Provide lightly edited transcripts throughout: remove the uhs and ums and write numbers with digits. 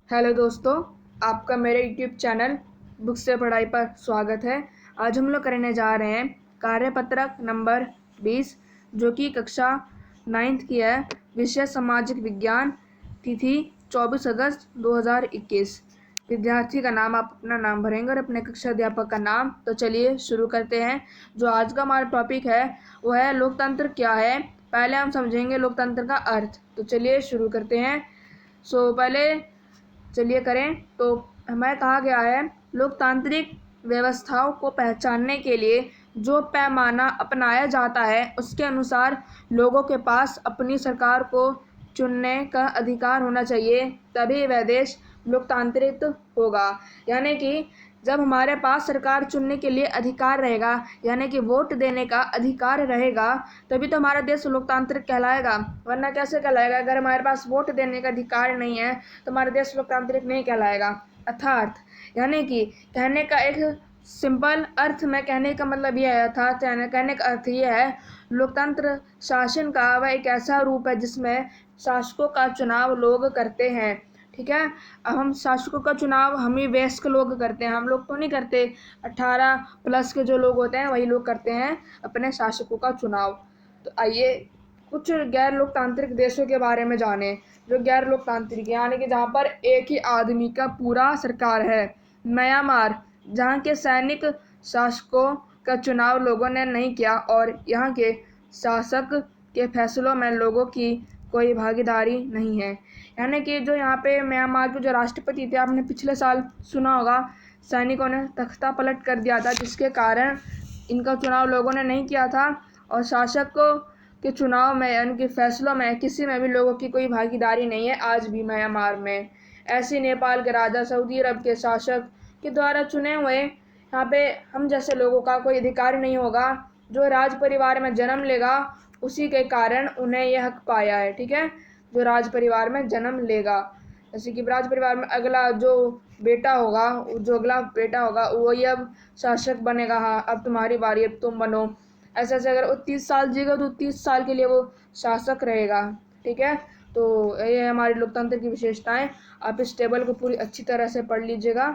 Hello दोस्तों, आपका मेरे यूट्यूब चैनल बुक से पढ़ाई पर स्वागत है। आज हम लोग करने जा रहे हैं कार्यपत्रक नंबर 20 जो कि कक्षा 9th की है। विषय सामाजिक विज्ञान। तिथि 24 अगस्त 2021। विद्यार्थी का नाम आप अपना नाम भरेंगे और अपने कक्षा अध्यापक का नाम। तो चलिए शुरू करते हैं। जो आज का हमारा टॉपिक है वो है लोकतंत्र क्या है। पहले हम समझेंगे लोकतंत्र का अर्थ। तो चलिए शुरू करते हैं। पहले चलिए करें। तो हमें कहा गया है लोकतांत्रिक व्यवस्थाओं को पहचानने के लिए जो पैमाना अपनाया जाता है उसके अनुसार लोगों के पास अपनी सरकार को चुनने का अधिकार होना चाहिए, तभी वह देश लोकतांत्रिक होगा। यानी कि जब हमारे पास सरकार चुनने के लिए अधिकार रहेगा, यानी कि वोट देने का अधिकार रहेगा, तभी तो हमारा देश लोकतांत्रिक कहलाएगा। वरना कैसे कहलाएगा? अगर हमारे पास वोट देने का अधिकार नहीं है तो हमारा देश लोकतांत्रिक नहीं कहलाएगा। अर्थात यानी कि कहने का एक सिंपल अर्थ में कहने का मतलब यह है, अर्थात कहने का अर्थ यह है लोकतंत्र शासन का वह एक ऐसा रूप है जिसमें शासकों का चुनाव लोग करते हैं। ठीक है। अब हम शासकों का चुनाव हम ही वयस्क लोग करते हैं, हम लोग तो नहीं करते। 18+ के जो लोग होते हैं वही लोग करते हैं अपने शासकों का चुनाव। तो आइए कुछ गैर लोकतांत्रिक देशों के बारे में जाने। जो गैर लोकतांत्रिक यानी कि जहाँ पर एक ही आदमी का पूरा सरकार है। म्यांमार, जहाँ के सैनिक शासकों का चुनाव लोगों ने नहीं किया और यहाँ के शासक के फैसलों में लोगों की कोई भागीदारी नहीं है। यानी कि जो यहाँ पे म्यांमार के जो राष्ट्रपति थे, आपने पिछले साल सुना होगा, सैनिकों ने तख्ता पलट कर दिया था जिसके कारण इनका चुनाव लोगों ने नहीं किया था और शासकों के चुनाव में यानी कि फैसलों में किसी में भी लोगों की कोई भागीदारी नहीं है आज भी म्यांमार में। ऐसे नेपाल के राजा, सऊदी अरब के शासक के द्वारा चुने हुए यहाँ पे हम जैसे लोगों का कोई अधिकार नहीं होगा। जो राज परिवार में जन्म लेगा उसी के कारण उन्हें यह हक पाया है। ठीक है। जो राज परिवार में जन्म लेगा, जैसे कि राज परिवार में अगला जो बेटा होगा, जो अगला बेटा होगा वही अब शासक बनेगा। हाँ, अब तुम्हारी बारी, अब तुम बनो। ऐसे ऐसे अगर वो 30 साल जिएगा तो 30 साल के लिए वो शासक रहेगा। ठीक है। तो ये हमारी लोकतंत्र की विशेषताएं। आप इस टेबल को पूरी अच्छी तरह से पढ़ लीजिएगा।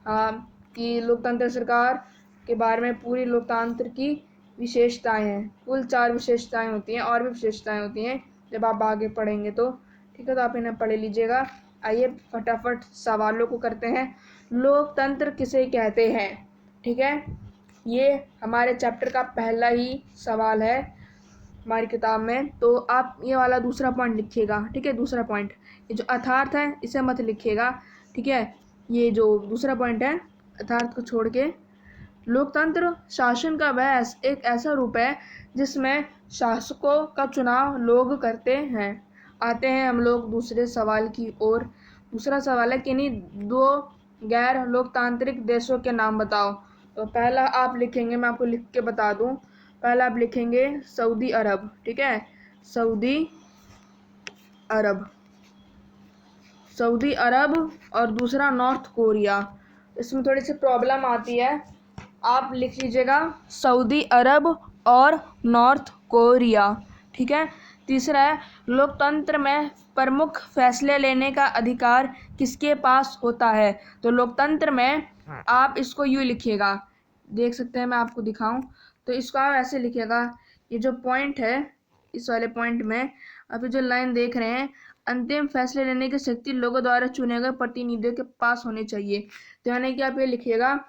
हाँ, कि लोकतंत्र सरकार के बारे में पूरी लोकतंत्र की विशेषताएं हैं। कुल 4 विशेषताएं होती हैं, और भी विशेषताएं होती हैं जब आप आगे पढ़ेंगे तो। ठीक है, तो आप इन्हें पढ़ लीजिएगा। आइए फटाफट सवालों को करते हैं। लोकतंत्र किसे कहते हैं? ठीक है, ये हमारे चैप्टर का पहला ही सवाल है हमारी किताब में। तो आप ये वाला दूसरा पॉइंट लिखिएगा। ठीक है, दूसरा पॉइंट, ये जो अर्थार्थ है इसे मत लिखिएगा। ठीक है, ये जो दूसरा पॉइंट है अर्थार्थ को छोड़ के, लोकतंत्र शासन का वह एक ऐसा रूप है जिसमें शासकों का चुनाव लोग करते हैं। आते हैं हम लोग दूसरे सवाल की ओर। दूसरा सवाल है कि इन्हीं 2 गैर लोकतांत्रिक देशों के नाम बताओ। तो पहला आप लिखेंगे, मैं आपको लिख के बता दूं। पहला आप लिखेंगे सऊदी अरब। ठीक है, सऊदी अरब, सऊदी अरब। और दूसरा नॉर्थ कोरिया। इसमें थोड़ी सी प्रॉब्लम आती है, आप लिख लीजिएगा सऊदी अरब और नॉर्थ कोरिया। ठीक है। तीसरा है लोकतंत्र में प्रमुख फैसले लेने का अधिकार किसके पास होता है? तो लोकतंत्र में आप इसको यूँ लिखिएगा, देख सकते हैं, मैं आपको दिखाऊं तो इसको आप ऐसे लिखिएगा। ये जो पॉइंट है, इस वाले पॉइंट में आप जो लाइन देख रहे हैं, अंतिम फैसले लेने की शक्ति लोगों द्वारा चुने गए प्रतिनिधियों के पास होनी चाहिए। तो यानी कि आप ये लिखिएगा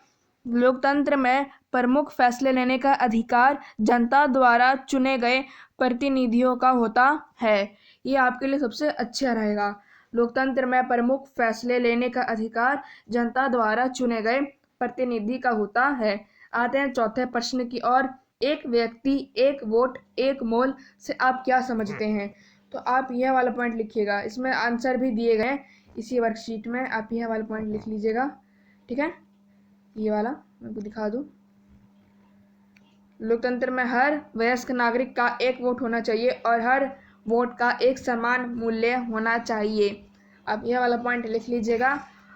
लोकतंत्र में प्रमुख फैसले लेने का अधिकार जनता द्वारा चुने गए प्रतिनिधियों का होता है। ये आपके लिए सबसे अच्छा रहेगा। लोकतंत्र में प्रमुख फैसले लेने का अधिकार जनता द्वारा चुने गए प्रतिनिधि का होता है। आते हैं चौथे प्रश्न की ओर। एक व्यक्ति एक वोट एक मोल से आप क्या समझते हैं? तो आप यह वाला पॉइंट लिखिएगा। इसमें आंसर भी दिए गए इसी वर्कशीट में, आप यह वाला पॉइंट लिख लीजिएगा। ठीक है, ये वाला मैं आपको दिखा दूं। लोकतंत्र में हर वयस्क नागरिक का एक वोट होना चाहिए और हर वोट का एक समान मूल्य होना चाहिए। अब यह वाला पॉइंट लिख लीजिएगा।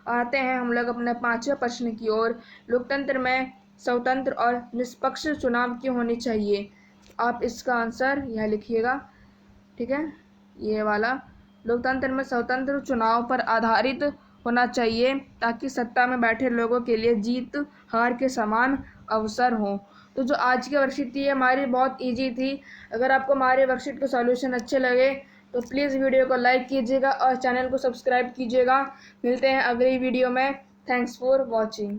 आते हैं हम लोग अपने 5वें प्रश्न की ओर। लोकतंत्र में स्वतंत्र और निष्पक्ष चुनाव क्यों होने चाहिए? आप इसका आंसर यह लिखिएगा। ठीक है, ये वाला लोकतंत्र में स्वतंत्र चुनाव पर आधारित होना चाहिए ताकि सत्ता में बैठे लोगों के लिए जीत हार के समान अवसर हो। तो जो आज की वर्कशीट थी हमारी बहुत इजी थी। अगर आपको हमारे वर्कशीट के सॉल्यूशन अच्छे लगे तो प्लीज़ वीडियो को लाइक कीजिएगा और चैनल को सब्सक्राइब कीजिएगा। मिलते हैं अगली वीडियो में। Thanks for watching.